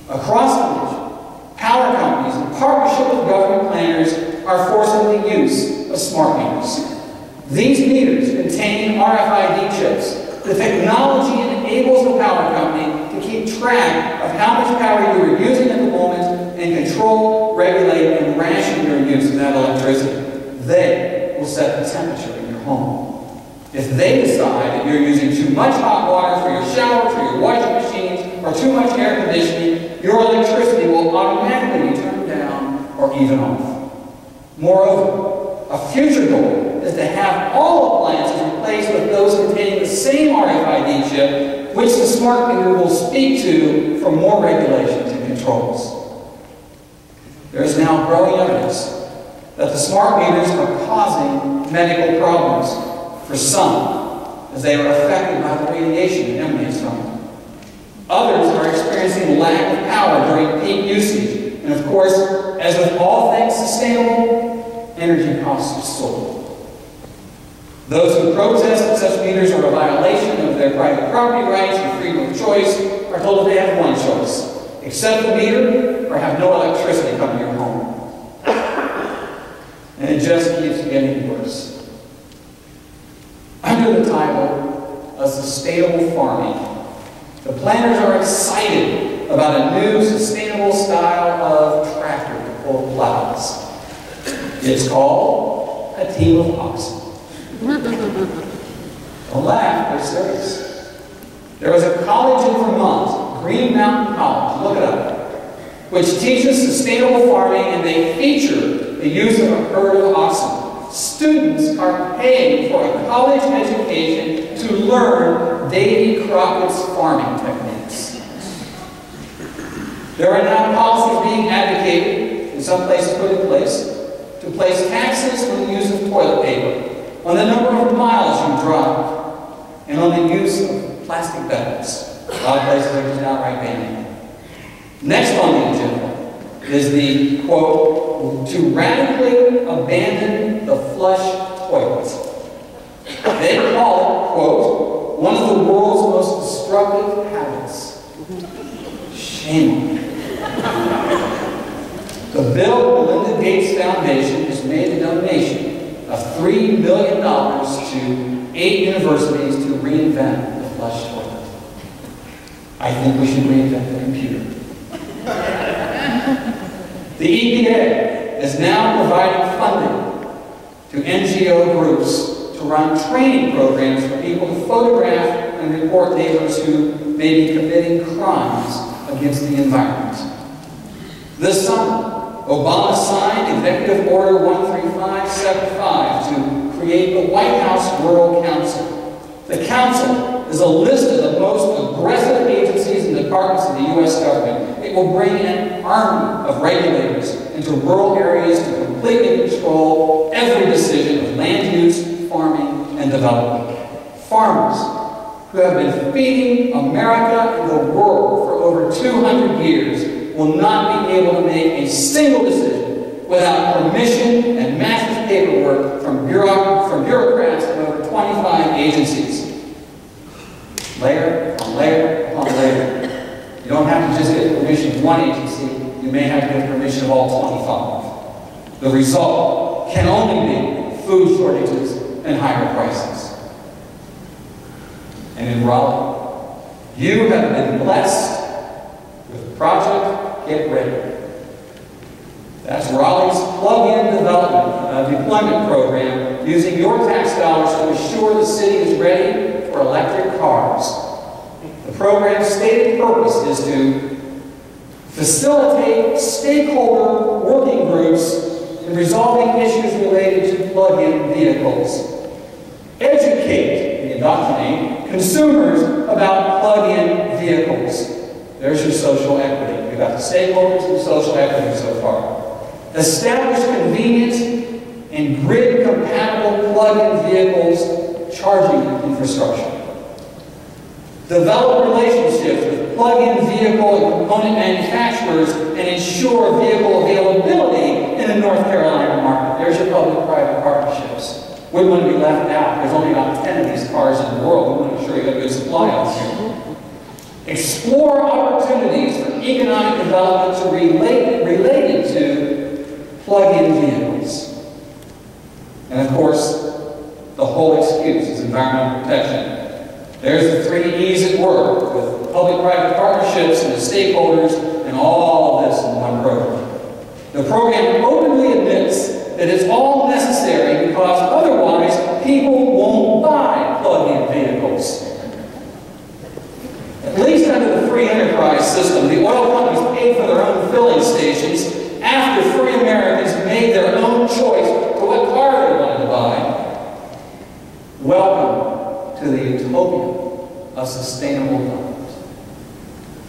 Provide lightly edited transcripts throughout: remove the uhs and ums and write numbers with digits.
Across the nation, power companies, in partnership with government planners, are forcing the use of smart meters. These meters contain RFID chips. The technology enables the power company to keep track of how much power you are using at the moment and control, regulate, and ration your use of that electricity. They will set the temperature in your home. If they decide that you're using too much hot water for your shower, for your washing machines, or too much air conditioning, your electricity will automatically be turned down or even off. Moreover, a future goal is to have all appliances replaced with those containing the same RFID chip, which the smart meter will speak to for more regulations and controls. There is now growing evidence that the smart meters are causing medical problems for some, as they are affected by the radiation that emanates from them. Others are experiencing lack of power during peak usage, and of course, as with all things sustainable, energy costs are soaring. Those who protest that such meters are a violation of their private property rights and freedom of choice are told that they have one choice: accept the meter or have no electricity come to your home. And it just keeps getting worse. Under the title of Sustainable Farming, the planners are excited about a new sustainable style of tractor to pull plows. It's called a team of oxen. Don't laugh, they're serious. There is a college in Vermont, Green Mountain College, look it up, which teaches sustainable farming, and they feature the use of a herd of oxen. Students are paying for a college education to learn Davy Crockett's farming techniques. There are now policies being advocated, in some places put in place, to place taxes on the use of toilet paper, on the number of miles you drive, and on the use of plastic bags. A lot of places are just outright banning it. Next on the agenda is the, quote, to radically abandon the flush toilet. They call it, quote, one of the world's most destructive habits. Shame on you. The Bill and Melinda Gates Foundation has made a donation of $3 million to 8 universities to reinvent the flush toilet. I think we should reinvent the computer. The EPA is now providing funding to NGO groups to run training programs for people to photograph and report neighbors who may be committing crimes against the environment. This summer, Obama signed Executive Order 13575 to create the White House Rural Council. The Council is a list of the most aggressive agencies and departments of the U.S. government. It will bring an army of regulators into rural areas to completely control every decision of land use, farming, and development. Farmers who have been feeding America and the world for over 200 years will not be able to make a single decision without permission and massive paperwork from bureaucrats in over 25 agencies. Layer upon layer upon layer. You don't have to just get permission of one agency, you may have to get permission of all 25. The result can only be food shortages and higher prices. And in Raleigh, you have been blessed with Project Get Ready. That's Raleigh's plug-in deployment program using your tax dollars to assure the city is ready for electric cars. The program's stated purpose is to facilitate stakeholder working groups in resolving issues related to plug-in vehicles, educate, indoctrinate consumers about plug-in vehicles. There's your social equity. We've got the stakeholders and social equity so far. Establish convenient and grid-compatible plug-in vehicles charging infrastructure. Develop relationships with plug-in vehicle and component manufacturers and ensure vehicle availability in the North Carolina market. There's your public-private partnerships. We wouldn't want to be left out. There's only about 10 of these cars in the world. We want to ensure you have a good supply out here. Explore opportunities for economic development related to plug-in vehicles. And of course, the whole excuse is environmental protection. There's the 3 E's at work, with public-private partnerships and the stakeholders and all of this in one program. The program openly admits that it's all necessary because otherwise people won't buy plug-in vehicles. At least under the free enterprise system, the oil companies paid for their own filling stations after free Americans made their own choice for what car they wanted to buy. Welcome to the utopia of sustainable development.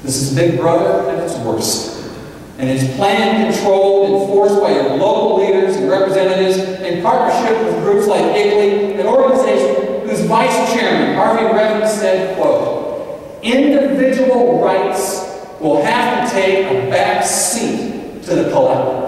This is Big Brother at its worst. And it's planned, controlled, enforced by your local leaders and representatives in partnership with groups like IGLE, an organization whose vice chairman, Harvey Revin, said, quote, "Individual rights will have to take a back seat to the collective."